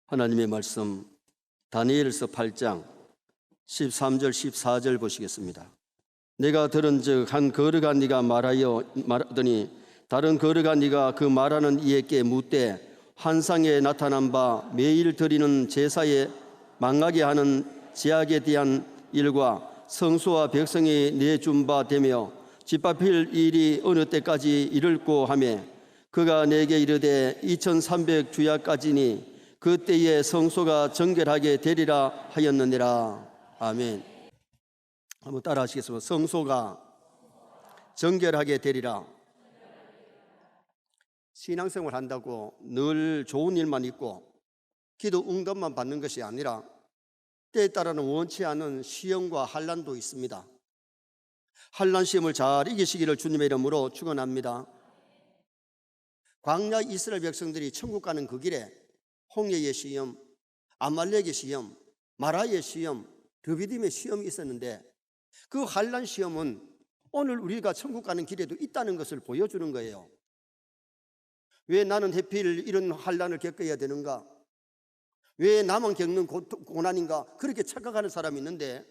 하나님의 말씀 다니엘서 8장 13절 14절 보시겠습니다. 내가 들은즉 한 거르가 네가 말하더니 다른 거르가 네가 그 말하는 이에게 묻되 환상에 나타난 바 매일 드리는 제사에 망하게 하는 제약에 대한 일과 성소와 백성이 내준 바 되며 짓밟힐 일이 어느 때까지 이를꼬 하며 그가 내게 이르되 2300주야까지니 그때에 성소가 정결하게 되리라 하였느니라. 아멘. 한번 따라 하시겠습니다. 성소가 정결하게 되리라. 신앙생활 한다고 늘 좋은 일만 있고 기도 응답만 받는 것이 아니라 때에 따라는 원치 않은 시험과 환난도 있습니다. 환난 시험을 잘 이기시기를 주님의 이름으로 축원합니다. 광야 이스라엘 백성들이 천국 가는 그 길에 홍해의 시험, 아말렉의 시험, 마라의 시험, 르비딤의 시험이 있었는데 그 환난 시험은 오늘 우리가 천국 가는 길에도 있다는 것을 보여주는 거예요. 왜 나는 하필 이런 환난을 겪어야 되는가? 왜 나만 겪는 고난인가? 그렇게 착각하는 사람이 있는데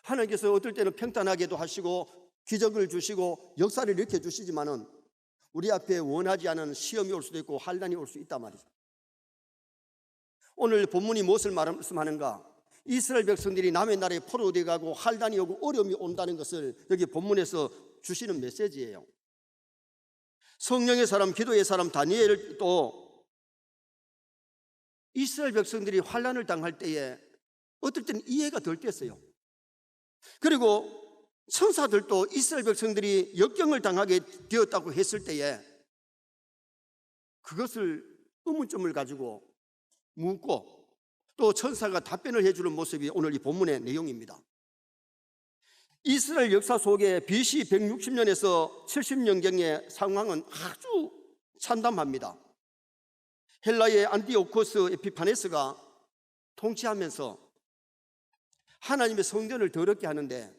하나님께서 어떨 때는 평탄하게도 하시고 기적을 주시고 역사를 일으켜 주시지만은 우리 앞에 원하지 않은 시험이 올 수도 있고 환난이 올 수 있단 말이죠. 오늘 본문이 무엇을 말씀하는가? 이스라엘 백성들이 남의 나라에 포로되어 가고 환난이 오고 어려움이 온다는 것을 여기 본문에서 주시는 메시지예요. 성령의 사람, 기도의 사람 다니엘도 이스라엘 백성들이 환난을 당할 때에 어떨 때는 이해가 덜 됐어요. 그리고 천사들도 이스라엘 백성들이 역경을 당하게 되었다고 했을 때에 그것을 의문점을 가지고 묻고 또 천사가 답변을 해주는 모습이 오늘 이 본문의 내용입니다. 이스라엘 역사 속에 BC 160년에서 70년경의 상황은 아주 참담합니다. 헬라의 안티오코스 에피파네스가 통치하면서 하나님의 성전을 더럽게 하는데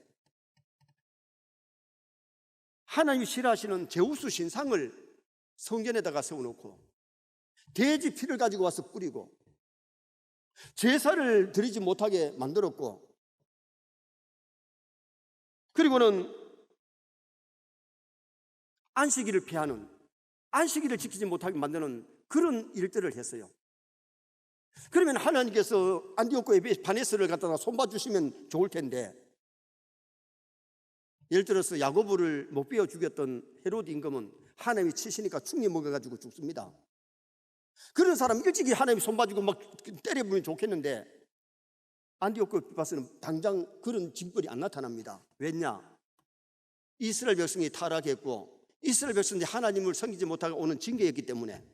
하나님이 싫어하시는 제우스 신상을 성전에다가 세워놓고 돼지 피를 가지고 와서 뿌리고 제사를 드리지 못하게 만들었고 그리고는 안식일을 피하는 안식일을 지키지 못하게 만드는 그런 일들을 했어요. 그러면 하나님께서 안디오코 에피파네스를 갖다가 손봐 주시면 좋을 텐데 예를 들어서 야고보를 못 베어 죽였던 헤로드 임금은 하나님이 치시니까 충이 먹어가지고 죽습니다. 그런 사람 일찍이 하나님이 손봐주고 막 때려보면 좋겠는데 안디오코 에피파네스는 당장 그런 징벌이 안 나타납니다. 왜냐? 이스라엘 백성이 타락했고 이스라엘 백성이 하나님을 섬기지 못하고 오는 징계였기 때문에.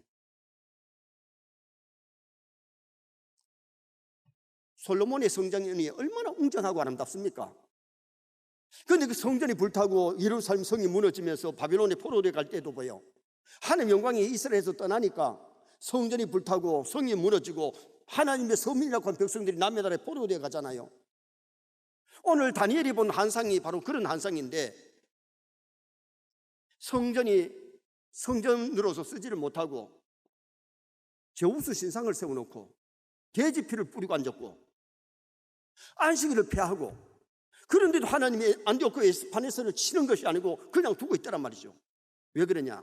솔로몬의 성전이 얼마나 웅장하고 아름답습니까? 그런데 그 성전이 불타고 예루살렘 성이 무너지면서 바빌론에 포로되어 갈 때도 보여 하나님 영광이 이스라엘에서 떠나니까 성전이 불타고 성이 무너지고 하나님의 서민이라고 한 백성들이 남의 나라에 포로되어 가잖아요. 오늘 다니엘이 본 환상이 바로 그런 환상인데 성전이 성전으로서 쓰지를 못하고 제우스 신상을 세워놓고 돼지 피를 뿌리고 앉았고 안식일을 폐하고 그런데도 하나님이 안디오코 에피파네스를 치는 것이 아니고 그냥 두고 있다란 말이죠. 왜 그러냐?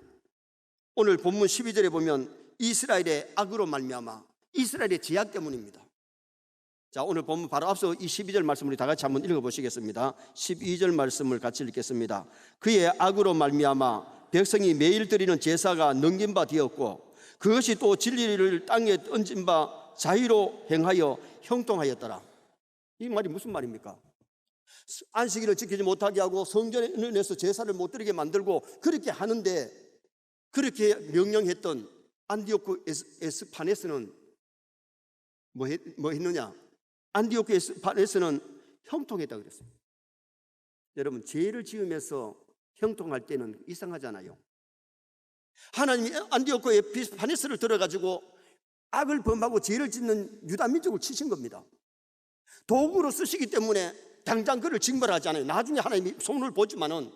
오늘 본문 12절에 보면 이스라엘의 악으로 말미암아 이스라엘의 제약 때문입니다. 자, 오늘 본문 바로 앞서 이 12절 말씀 우리 다 같이 한번 읽어보시겠습니다. 12절 말씀을 같이 읽겠습니다. 그의 악으로 말미암아 백성이 매일 드리는 제사가 넘긴 바 되었고 그것이 또 진리를 땅에 던진 바 자의로 행하여 형통하였더라. 이 말이 무슨 말입니까? 안식일을 지키지 못하게 하고 성전에 내서 제사를 못 드리게 만들고 그렇게 하는데 그렇게 명령했던 안디오코 에피파네스는 뭐 했느냐? 안디오코 에피파네스는 형통했다 그랬어요. 여러분, 죄를 지으면서 형통할 때는 이상하잖아요. 하나님이 안디오코 에피파네스를 들어가지고 악을 범하고 죄를 짓는 유다 민족을 치신 겁니다. 도구로 쓰시기 때문에 당장 그를 징벌하지 않아요. 나중에 하나님이 손을 보지만은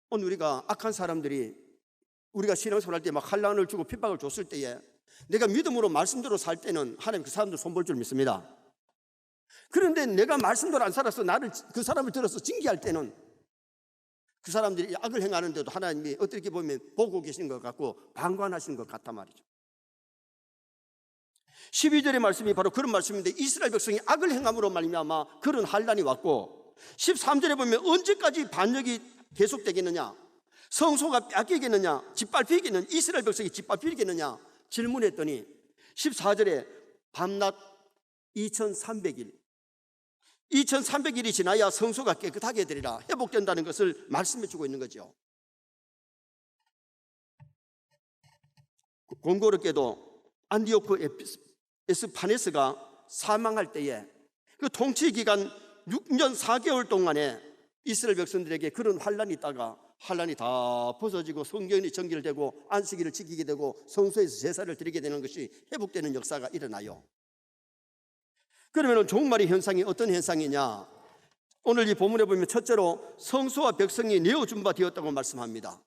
오늘 우리가 악한 사람들이 우리가 신앙생활 할 때 막 환난을 주고 핍박을 줬을 때에 내가 믿음으로 말씀대로 살 때는 하나님 그 사람들 손볼 줄 믿습니다. 그런데 내가 말씀대로 안 살아서 나를 그 사람을 들어서 징계할 때는 그 사람들이 악을 행하는데도 하나님이 어떻게 보면 보고 계신 것 같고 방관하시는 것 같단 말이죠. 12절의 말씀이 바로 그런 말씀인데 이스라엘 백성이 악을 행함으로 말미암아 그런 환난이 왔고 13절에 보면 언제까지 반역이 계속되겠느냐, 성소가 뺏기겠느냐, 짓밟히겠느냐, 이스라엘 백성이 짓밟히겠느냐 질문했더니 14절에 밤낮 2300일이 지나야 성소가 깨끗하게 되리라, 회복된다는 것을 말씀해 주고 있는 거죠. 공교롭게도 안디오크 에스파네스가 사망할 때에 그 통치 기간 6년 4개월 동안에 이스라엘 백성들에게 그런 환난이 있다가 환난이 다 벗어지고 성전이 정결되고 안식일을 지키게 되고 성소에서 제사를 드리게 되는 것이 회복되는 역사가 일어나요. 그러면 종말의 현상이 어떤 현상이냐? 오늘 이 본문에 보면 첫째로 성소와 백성이 내어준 바 되었다고 말씀합니다.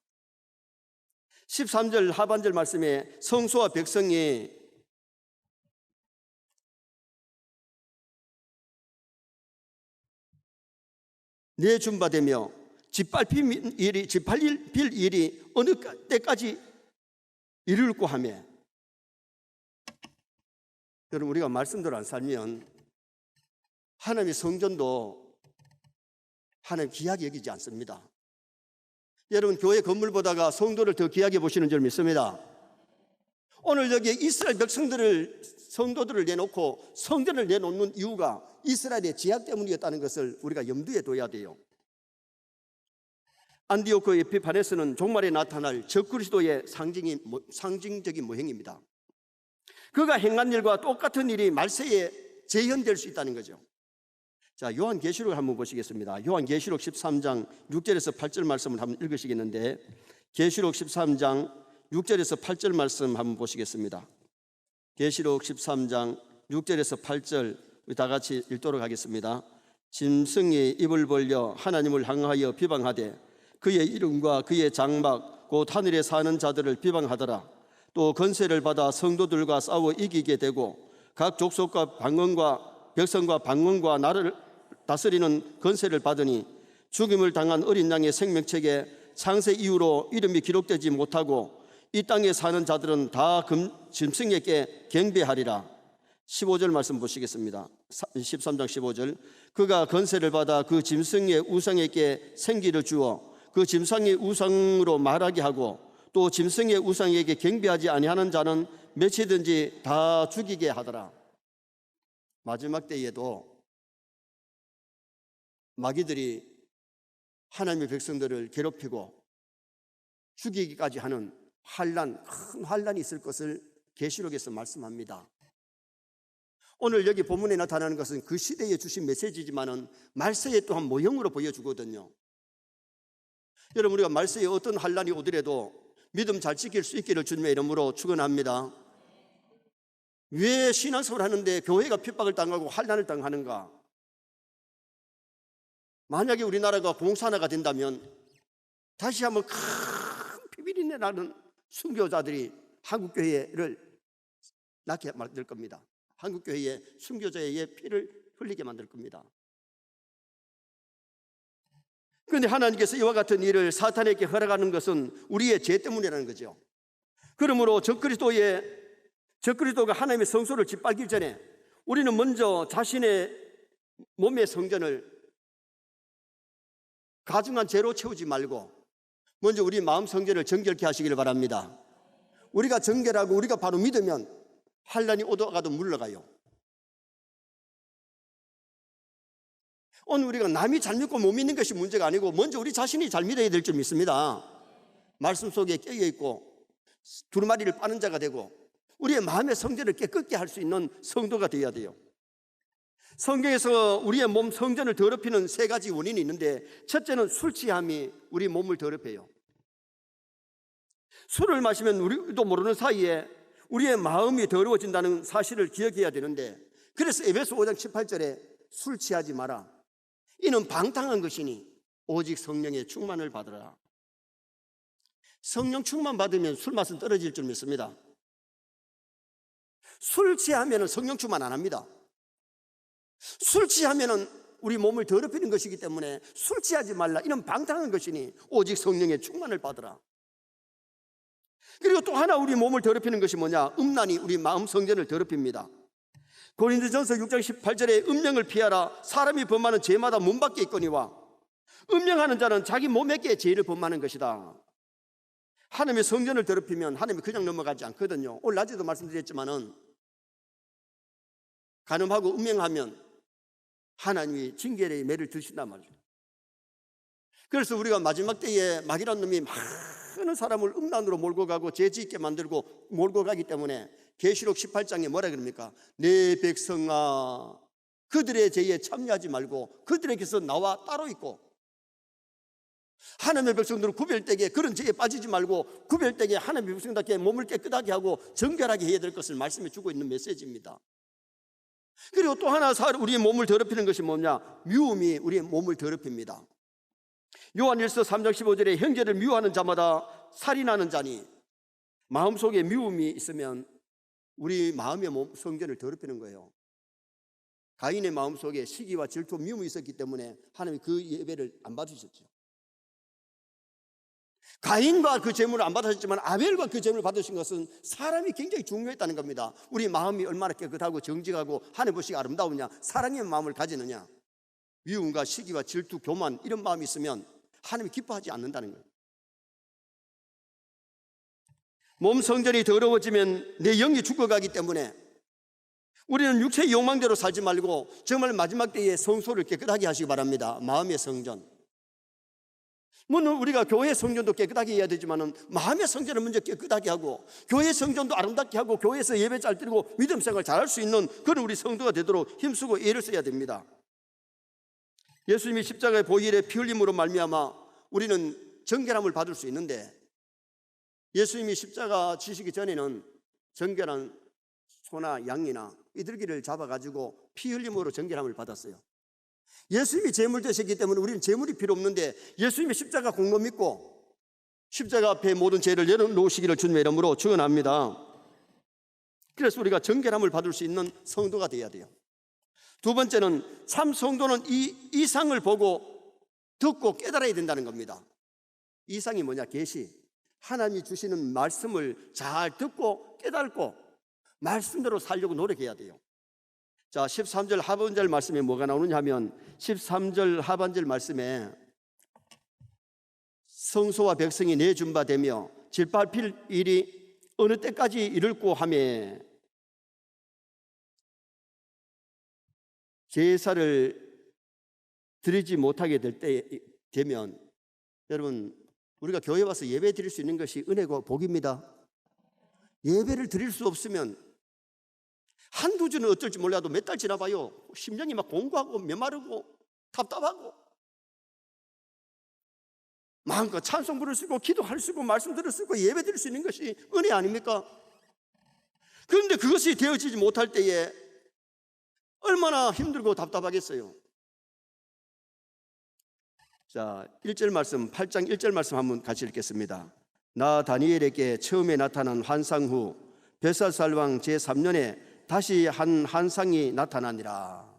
13절 하반절 말씀에 성소와 백성이 내준 바 되며 짓밟힐 일이 어느 때까지 이룰고 하며, 여러분 우리가 말씀대로 안 살면 하나님의 성전도 하나님 귀하게 여기지 않습니다. 여러분 교회 건물 보다가 성도를 더 귀하게 보시는 줄 믿습니다. 오늘 여기에 이스라엘 백성들을, 성도들을 내놓고 성전을 내놓는 이유가 이스라엘의 제약 때문이었다는 것을 우리가 염두에 둬야 돼요. 안디오크 에피파네스는 종말에 나타날 적그리스도의 상징적인 모형입니다. 그가 행한 일과 똑같은 일이 말세에 재현될 수 있다는 거죠. 자, 요한계시록을 한번 보시겠습니다. 요한계시록 13장 6절에서 8절 말씀을 한번 읽으시겠는데, 계시록 13장 6절에서 8절 말씀 한번 보시겠습니다. 계시록 13장 6절에서 8절 우리 다 같이 읽도록 하겠습니다. 짐승이 입을 벌려 하나님을 향하여 비방하되 그의 이름과 그의 장막 곧 하늘에 사는 자들을 비방하더라. 또 권세를 받아 성도들과 싸워 이기게 되고 각 족속과 방언과 백성과 방언과 나를 다스리는 권세를 받으니 죽임을 당한 어린 양의 생명책에 창세 이후로 이름이 기록되지 못하고 이 땅에 사는 자들은 다 짐승에게 경배하리라. 15절 말씀 보시겠습니다. 13장 15절. 그가 권세를 받아 그 짐승의 우상에게 생기를 주어 그 짐승의 우상으로 말하게 하고 또 짐승의 우상에게 경배하지 아니하는 자는 몇이든지 다 죽이게 하더라. 마지막 때에도 마귀들이 하나님의 백성들을 괴롭히고 죽이기까지 하는 환난, 큰 환난이 있을 것을 계시록에서 말씀합니다. 오늘 여기 본문에 나타나는 것은 그 시대에 주신 메시지지만은 말세에 또한 모형으로 보여주거든요. 여러분 우리가 말세에 어떤 환난이 오더라도 믿음 잘 지킬 수 있기를 주님의 이름으로 축원합니다. 왜 신앙생활 하는데 교회가 핍박을 당하고 환난을 당하는가? 만약에 우리나라가 공산화가 된다면 다시 한번 큰 비밀이 나는 순교자들이 한국교회를 낳게 만들 겁니다. 한국교회에 순교자의 피를 흘리게 만들 겁니다. 그런데 하나님께서 이와 같은 일을 사탄에게 허락하는 것은 우리의 죄 때문이라는 거죠. 그러므로 적그리스도가 하나님의 성소를 짓밟기 전에 우리는 먼저 자신의 몸의 성전을 가증한 죄로 채우지 말고 먼저 우리 마음 성전을 정결케 하시기를 바랍니다. 우리가 정결하고 우리가 바로 믿으면 환난이 오다가도 물러가요. 오늘 우리가 남이 잘 믿고 못 믿는 것이 문제가 아니고 먼저 우리 자신이 잘 믿어야 될 줄 믿습니다. 말씀 속에 깨어있고 두루마리를 빠는 자가 되고 우리의 마음의 성전을 깨끗게 할 수 있는 성도가 되어야 돼요. 성경에서 우리의 몸 성전을 더럽히는 세 가지 원인이 있는데 첫째는 술 취함이 우리 몸을 더럽혀요. 술을 마시면 우리도 모르는 사이에 우리의 마음이 더러워진다는 사실을 기억해야 되는데, 그래서 에베소 5장 18절에 술 취하지 마라. 이는 방탕한 것이니 오직 성령의 충만을 받으라. 성령 충만 받으면 술 맛은 떨어질 줄 믿습니다. 술 취하면 성령 충만 안 합니다. 술 취하면 우리 몸을 더럽히는 것이기 때문에 술 취하지 말라, 이런 방탕한 것이니 오직 성령의 충만을 받으라. 그리고 또 하나 우리 몸을 더럽히는 것이 뭐냐? 음란이 우리 마음 성전을 더럽힙니다. 고린도전서 6장 18절에 음령을 피하라. 사람이 범하는 죄마다 문 밖에 있거니와 음령하는 자는 자기 몸에게 죄를 범하는 것이다. 하나님의 성전을 더럽히면 하나님이 그냥 넘어가지 않거든요. 오늘 낮에도 말씀드렸지만은 간음하고 음행하면 하나님이 징계의 매를 드신단 말이죠. 그래서 우리가 마지막 때에 마귀란 놈이 많은 사람을 음란으로 몰고 가고 죄 짓게 만들고 몰고 가기 때문에 계시록 18장에 뭐라 그럽니까? 내 백성아, 그들의 죄에 참여하지 말고 그들에게서 나와 따로 있고, 하나님의 백성들은 구별되게 그런 죄에 빠지지 말고 구별되게 하나님의 백성답게 몸을 깨끗하게 하고 정결하게 해야 될 것을 말씀해 주고 있는 메시지입니다. 그리고 또 하나 우리의 몸을 더럽히는 것이 뭐냐? 미움이 우리의 몸을 더럽힙니다. 요한일서 3장 15절에 형제를 미워하는 자마다 살인하는 자니, 마음속에 미움이 있으면 우리 마음의 성전을 더럽히는 거예요. 가인의 마음속에 시기와 질투, 미움이 있었기 때문에 하나님이 그 예배를 안 받으셨죠. 가인과 그 제물을 안 받으셨지만 아벨과 그 제물을 받으신 것은 사람이 굉장히 중요했다는 겁니다. 우리 마음이 얼마나 깨끗하고 정직하고 하나님 보시기 아름다우냐, 사랑의 마음을 가지느냐. 미움과 시기와 질투, 교만, 이런 마음이 있으면 하나님이 기뻐하지 않는다는 거예요. 몸 성전이 더러워지면 내 영이 죽어가기 때문에 우리는 육체의 욕망대로 살지 말고 정말 마지막 때에 성소를 깨끗하게 하시기 바랍니다. 마음의 성전. 물론 우리가 교회 성전도 깨끗하게 해야 되지만 마음의 성전을 먼저 깨끗하게 하고 교회 성전도 아름답게 하고 교회에서 예배 잘 드리고 믿음 생활 잘할 수 있는 그런 우리 성도가 되도록 힘쓰고 애를 써야 됩니다. 예수님이 십자가의 보혈의 피 흘림으로 말미암아 우리는 정결함을 받을 수 있는데, 예수님이 십자가 지시기 전에는 정결한 소나 양이나 이들기를 잡아가지고 피 흘림으로 정결함을 받았어요. 예수님이 제물 되셨기 때문에 우리는 제물이 필요 없는데 예수님의 십자가 공로 믿고 십자가 앞에 모든 죄를 내려놓으시기를 주님의 이름으로 축원합니다. 그래서 우리가 정결함을 받을 수 있는 성도가 되어야 돼요. 두 번째는 참 성도는 이 이상을 보고 듣고 깨달아야 된다는 겁니다. 이상이 뭐냐? 계시. 하나님이 주시는 말씀을 잘 듣고 깨닫고 말씀대로 살려고 노력해야 돼요. 자, 13절 하반절 말씀에 뭐가 나오느냐 하면 13절 하반절 말씀에 성소와 백성이 내준 바 되며 질밟힐 일이 어느 때까지 이를꼬 하매 제사를 드리지 못하게 될 때 되면, 여러분 우리가 교회 와서 예배 드릴 수 있는 것이 은혜고 복입니다. 예배를 드릴 수 없으면 한두 주는 어떨지 몰라도 몇 달 지나봐요. 심령이 막 공고하고 메마르고 답답하고, 마음껏 찬송 부를 수 있고 기도할 수 있고 말씀 들을 수 있고 예배 드릴 수 있는 것이 은혜 아닙니까? 그런데 그것이 되어지지 못할 때에 얼마나 힘들고 답답하겠어요. 자, 1절 말씀, 8장 1절 말씀 한번 같이 읽겠습니다. 나 다니엘에게 처음에 나타난 환상 후 벨사살 왕 제3년에 다시 한 환상이 나타나니라.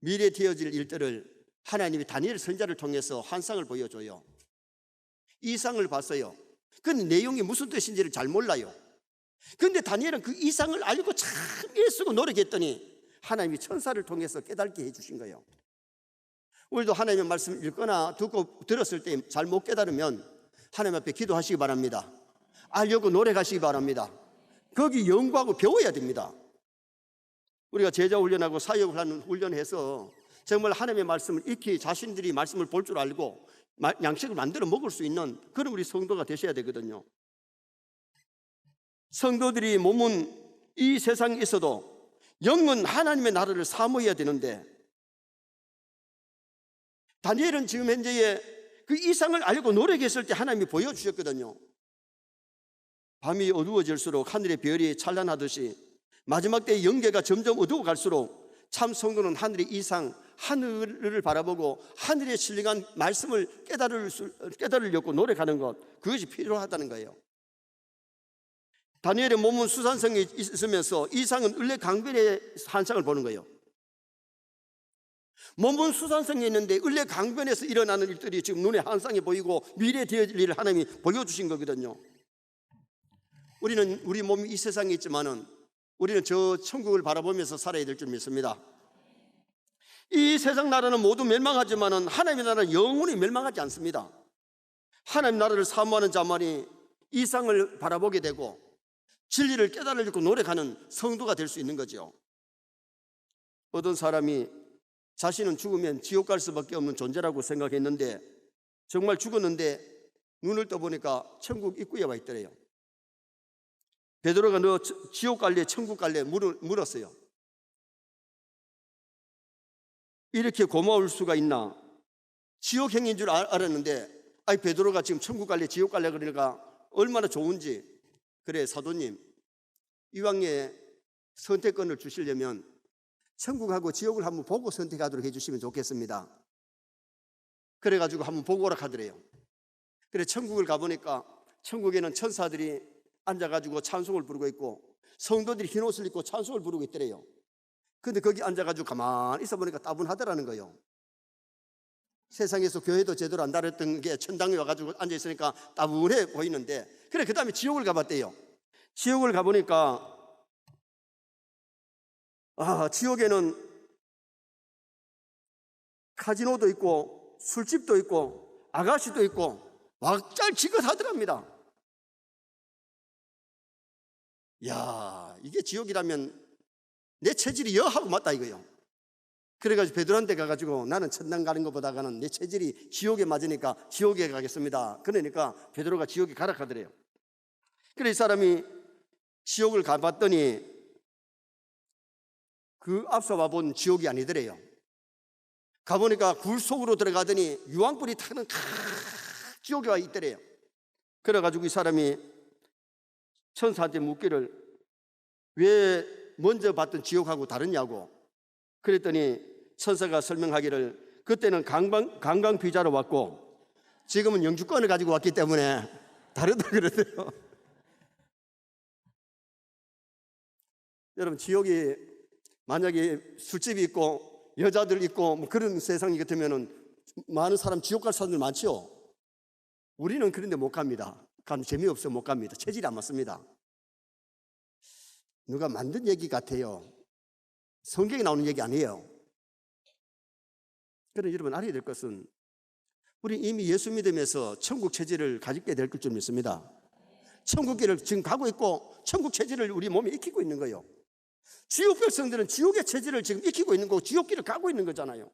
미래 되어질 일들을 하나님이 다니엘 선지자를 통해서 환상을 보여줘요. 이상을 봤어요. 그 내용이 무슨 뜻인지를 잘 몰라요. 그런데 다니엘은 그 이상을 알고 참 애쓰고 노력했더니 하나님이 천사를 통해서 깨닫게 해주신 거예요. 우리도 하나님의 말씀 읽거나 듣고 들었을 때 잘 못 깨달으면 하나님 앞에 기도하시기 바랍니다. 알려고 노력하시기 바랍니다. 거기 연구하고 배워야 됩니다. 우리가 제자 훈련하고 사역을 하는 훈련해서 정말 하나님의 말씀을 익히 자신들이 말씀을 볼 줄 알고 양식을 만들어 먹을 수 있는 그런 우리 성도가 되셔야 되거든요. 성도들이 몸은 이 세상에 있어도 영은 하나님의 나라를 사모해야 되는데, 다니엘은 지금 현재의 그 이상을 알고 노력했을 때 하나님이 보여주셨거든요. 밤이 어두워질수록 하늘의 별이 찬란하듯이 마지막 때의 영계가 점점 어두워 갈수록 참 성도는 하늘의 이상, 하늘을 바라보고 하늘의 신령한 말씀을 깨달으려고 노력하는 것, 그것이 필요하다는 거예요. 다니엘의 몸은 수산성이 있으면서 이상은 을레 강변의 환상을 보는 거예요. 몸은 수산성이 있는데 을레 강변에서 일어나는 일들이 지금 눈에 환상이 보이고 미래에 되어질 일을 하나님이 보여주신 거거든요. 우리는 우리 몸이 이 세상에 있지만은 우리는 저 천국을 바라보면서 살아야 될 줄 믿습니다. 이 세상 나라는 모두 멸망하지만은 하나님의 나라는 영원히 멸망하지 않습니다. 하나님 나라를 사모하는 자만이 이 상을 바라보게 되고 진리를 깨달으려고 노력하는 성도가 될 수 있는 거죠. 어떤 사람이 자신은 죽으면 지옥 갈 수밖에 없는 존재라고 생각했는데 정말 죽었는데 눈을 떠보니까 천국 입구에 와 있더래요. 베드로가 너 지옥 갈래 천국 갈래 물었어요. 이렇게 고마울 수가 있나? 지옥행인 줄 알았는데 베드로가 지금 천국 갈래 지옥 갈래 그러니까 얼마나 좋은지. 그래 사도님, 이왕에 선택권을 주시려면 천국하고 지옥을 한번 보고 선택하도록 해주시면 좋겠습니다. 그래가지고 한번 보고 오라 하더래요. 그래 천국을 가보니까 천국에는 천사들이 앉아가지고 찬송을 부르고 있고 성도들이 흰 옷을 입고 찬송을 부르고 있더래요. 근데 거기 앉아가지고 가만히 있어 보니까 따분하더라는 거예요. 세상에서 교회도 제대로 안 다녔던 게 천당에 와가지고 앉아있으니까 따분해 보이는데, 그래 그 다음에 지옥을 가봤대요. 지옥을 가보니까 지옥에는 카지노도 있고 술집도 있고 아가씨도 있고 왁잘지긋하더랍니다. 야, 이게 지옥이라면 내 체질이 여하고 맞다 이거요. 그래가지고 베드로한테 가가지고 나는 천당 가는 것보다는 내 체질이 지옥에 맞으니까 지옥에 가겠습니다. 그러니까 베드로가 지옥에 가라 하더래요. 그래 이 사람이 지옥을 가봤더니 그 앞서 와본 지옥이 아니더래요. 가보니까 굴 속으로 들어가더니 유황불이 타는 지옥에 와 있더래요. 그래가지고 이 사람이 천사한테 묻기를 왜 먼저 봤던 지옥하고 다르냐고. 그랬더니 천사가 설명하기를 그때는 관광 비자로 왔고 지금은 영주권을 가지고 왔기 때문에 다르다 그러더래요. 여러분, 지옥이 만약에 술집이 있고 여자들 있고 뭐 그런 세상이 같으면은 많은 사람 지옥 갈 사람들 많죠. 우리는 그런데 못 갑니다. 가면 재미없어 못 갑니다. 체질이 안 맞습니다. 누가 만든 얘기 같아요. 성경에 나오는 얘기 아니에요. 그래서 여러분 알아야 될 것은 우리 이미 예수 믿으면서 천국 체질을 가지게 될 줄 믿습니다. 천국길을 지금 가고 있고 천국 체질을 우리 몸에 익히고 있는 거예요. 지옥 백성들은 지옥의 체질을 지금 익히고 있는 거고 지옥길을 가고 있는 거잖아요.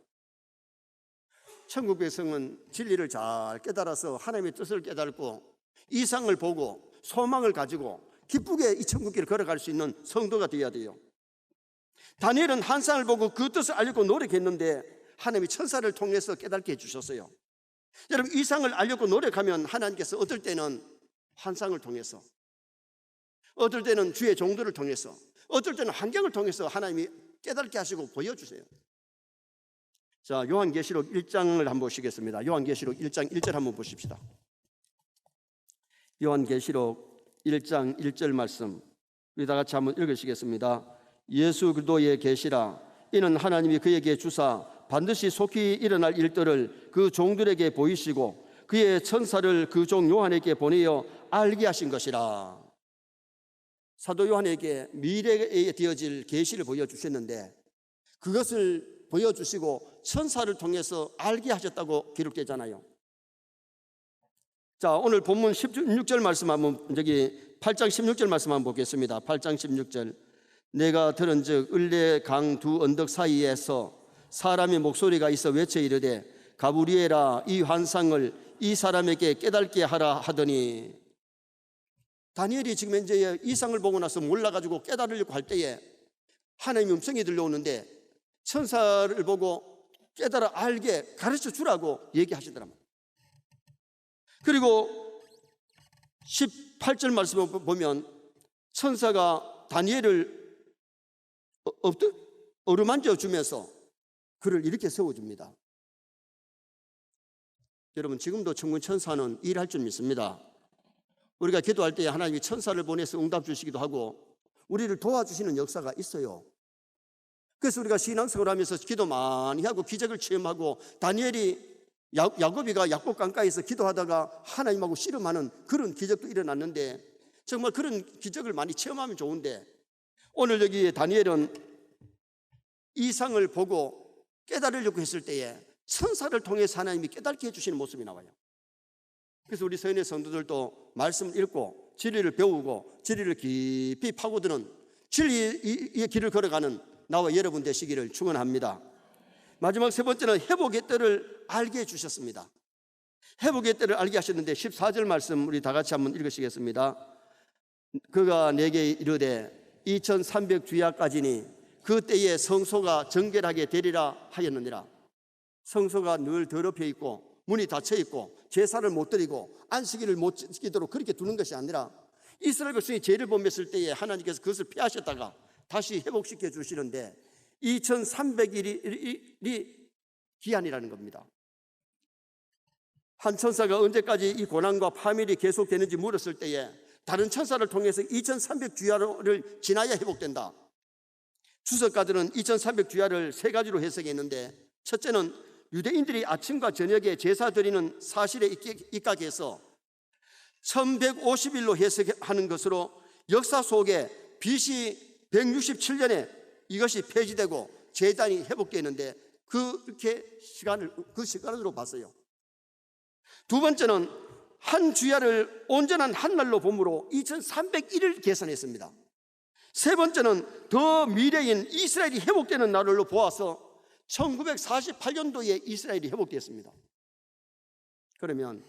천국 백성은 진리를 잘 깨달아서 하나님의 뜻을 깨닫고 이상을 보고 소망을 가지고 기쁘게 이 천국길을 걸어갈 수 있는 성도가 되어야 돼요. 다니엘은 환상을 보고 그 뜻을 알려고 노력했는데 하나님이 천사를 통해서 깨닫게 해주셨어요. 여러분, 이상을 알려고 노력하면 하나님께서 어떨 때는 환상을 통해서, 어떨 때는 주의 종들을 통해서, 어떨 때는 환경을 통해서 하나님이 깨닫게 하시고 보여주세요. 자, 요한계시록 1장을 한번 보시겠습니다. 요한계시록 1장 1절 한번 보십시다. 요한계시록 1장 1절 말씀 우리 다 같이 한번 읽으시겠습니다. 예수 그리스도의 계시라. 이는 하나님이 그에게 주사 반드시 속히 일어날 일들을 그 종들에게 보이시고 그의 천사를 그 종 요한에게 보내어 알게 하신 것이라. 사도 요한에게 미래에 되어질 계시를 보여주셨는데 그것을 보여주시고 천사를 통해서 알게 하셨다고 기록되잖아요. 자, 오늘 본문 16절 말씀 한번 8장 16절 말씀 한번 보겠습니다. 8장 16절. 내가 들은즉 을레 강 두 언덕 사이에서 사람의 목소리가 있어 외쳐 이르되 가브리엘아, 이 환상을 이 사람에게 깨닫게 하라 하더니. 다니엘이 지금 이제 이상을 보고 나서 몰라가지고 깨달으려고 할 때에 하나님의 음성이 들려오는데 천사를 보고 깨달아 알게 가르쳐 주라고 얘기하시더랍니다. 그리고 18절 말씀을 보면 천사가 다니엘을 어루만져 주면서 그를 이렇게 세워줍니다. 여러분, 지금도 천군 천사는 일할 줄 믿습니다. 우리가 기도할 때 하나님이 천사를 보내서 응답 주시기도 하고 우리를 도와주시는 역사가 있어요. 그래서 우리가 신앙생활을 하면서 기도 많이 하고 기적을 체험하고 다니엘이 야곱이가 약복 강가에서 기도하다가 하나님하고 씨름하는 그런 기적도 일어났는데 정말 그런 기적을 많이 체험하면 좋은데 오늘 여기 다니엘은 이상을 보고 깨달으려고 했을 때에 천사를 통해서 하나님이 깨닫게 해주시는 모습이 나와요. 그래서 우리 서인의 성도들도 말씀을 읽고 진리를 배우고 진리를 깊이 파고드는 진리의 길을 걸어가는 나와 여러분 되시기를 축원합니다. 마지막 세 번째는 회복의 때를 알게 해주셨습니다. 회복의 때를 알게 하셨는데 14절 말씀 우리 다 같이 한번 읽으시겠습니다. 그가 내게 이르되 2300주야까지니 그 때에 성소가 정결하게 되리라 하였느니라. 성소가 늘 더럽혀 있고 문이 닫혀 있고 제사를 못 드리고 안식일을 못 지키도록 그렇게 두는 것이 아니라 이스라엘 백성이 죄를 범했을 때에 하나님께서 그것을 피하셨다가 다시 회복시켜 주시는데 2300일이 기한이라는 겁니다. 한 천사가 언제까지 이 고난과 파멸이 계속되는지 물었을 때에 다른 천사를 통해서 2300주야를 지나야 회복된다. 주석가들은 2300주야를 세 가지로 해석했는데 첫째는 유대인들이 아침과 저녁에 제사 드리는 사실에 입각해서 1150일로 해석하는 것으로 역사 속에 BC 167년에 이것이 폐지되고 제단이 회복되는데 그렇게 그 시간으로 봤어요. 두 번째는 한 주야를 온전한 한 날로 봄으로 2301을 계산했습니다. 세 번째는 더 미래인 이스라엘이 회복되는 날로 보아서 1948년도에 이스라엘이 회복되었습니다. 그러면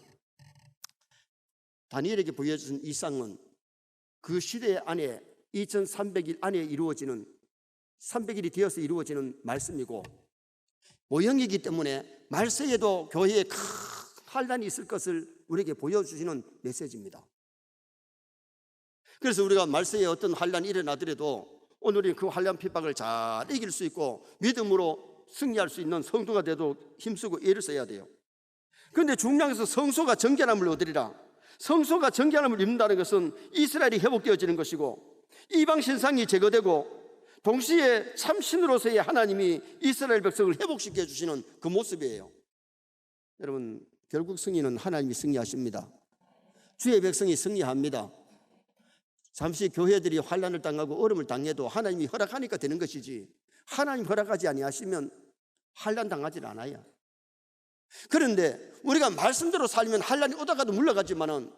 다니엘에게 보여준 이상은 그 시대 안에 2300일 안에 이루어지는 300일이 되어서 이루어지는 말씀이고 모형이기 때문에 말세에도 교회에 큰 환란이 있을 것을 우리에게 보여주시는 메시지입니다. 그래서 우리가 말세에 어떤 환란이 일어나더라도 오늘은 그 환란 핍박을 잘 이길 수 있고 믿음으로 승리할 수 있는 성도가 돼도 힘쓰고 애를 써야 돼요. 그런데 중요한 것은 성소가 정결함을 얻으리라. 성소가 정결함을 입는다는 것은 이스라엘이 회복되어지는 것이고 이방 신상이 제거되고 동시에 참신으로서의 하나님이 이스라엘 백성을 회복시켜 주시는 그 모습이에요. 여러분, 결국 승리는 하나님이 승리하십니다. 주의 백성이 승리합니다. 잠시 교회들이 환난을 당하고 어려움을 당해도 하나님이 허락하니까 되는 것이지 하나님 허락하지 아니하시면 환난 당하지 않아요. 그런데 우리가 말씀대로 살면 환난이 오다가도 물러가지만은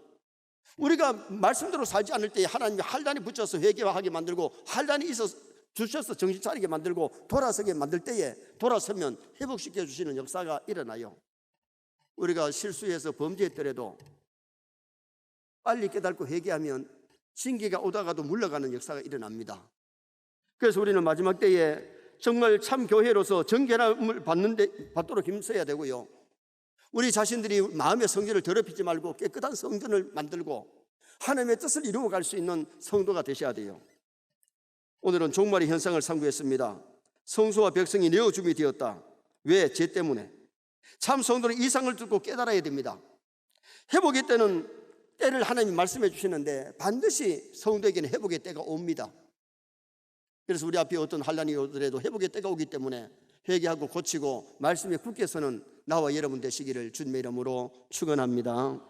우리가 말씀대로 살지 않을 때 하나님이 환난에 붙여서 회개하게 만들고 환난이 주셔서 정신 차리게 만들고 돌아서게 만들 때에 돌아서면 회복시켜 주시는 역사가 일어나요. 우리가 실수해서 범죄했더라도 빨리 깨닫고 회개하면 징계가 오다가도 물러가는 역사가 일어납니다. 그래서 우리는 마지막 때에 정말 참 교회로서 정결함을 받도록 힘써야 되고요. 우리 자신들이 마음의 성전을 더럽히지 말고 깨끗한 성전을 만들고 하나님의 뜻을 이루어갈 수 있는 성도가 되셔야 돼요. 오늘은 종말의 현상을 상고했습니다. 성소와 백성이 내어줌이 되었다. 왜? 죄 때문에. 참 성도는 이상을 듣고 깨달아야 됩니다. 회복의 때를 하나님이 말씀해 주시는데 반드시 성도에게는 회복의 때가 옵니다. 그래서 우리 앞에 어떤 환난이 오더라도 회복의 때가 오기 때문에 회개하고 고치고 말씀에 굳게 서는 나와 여러분 되시기를 주님의 이름으로 축원합니다.